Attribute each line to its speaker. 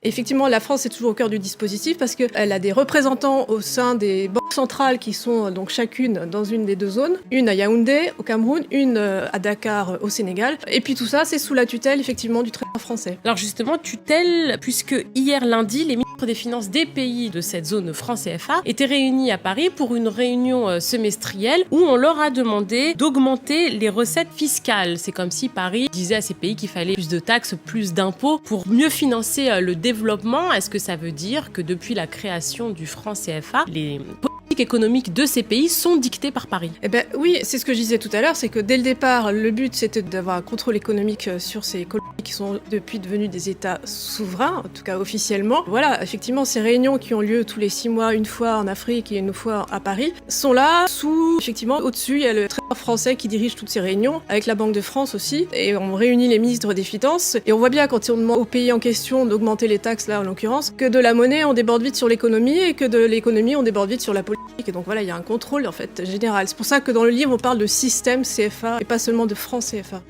Speaker 1: Effectivement, la France est toujours au cœur du dispositif parce qu'elle a des représentants au sein des banques centrales qui sont donc chacune dans une des deux zones. Une à Yaoundé, au Cameroun, une à Dakar, au Sénégal. Et puis tout ça, c'est sous la tutelle, effectivement, du Trésor français.
Speaker 2: Alors justement, tutelle, puisque hier lundi, les ministres des Finances des pays de cette zone franc CFA étaient réunis à Paris pour une réunion semestrielle où on leur a demandé d'augmenter les recettes fiscales. C'est comme si Paris disait à ces pays qu'il fallait plus de taxes, plus d'impôts pour mieux financer le développement. Est-ce que ça veut dire que depuis la création du franc CFA, les politiques économiques de ces pays sont dictées par Paris?
Speaker 1: Eh ben oui, c'est ce que je disais tout à l'heure, c'est que dès le départ, le but c'était d'avoir un contrôle économique sur ces colonies qui sont depuis devenus des États souverains, en tout cas officiellement. Voilà, effectivement, ces réunions qui ont lieu tous les 6 mois, une fois en Afrique et une fois à Paris, sont là effectivement, au-dessus, il y a le Trésor français qui dirige toutes ces réunions, avec la Banque de France aussi, et on réunit les ministres des Finances, et on voit bien quand on demande au pays en question d'augmenter les taxes, là en l'occurrence, que de la monnaie on déborde vite sur l'économie, et que de l'économie on déborde vite sur la politique. Et donc voilà, il y a un contrôle en fait général. C'est pour ça que dans le livre on parle de système CFA et pas seulement de franc CFA.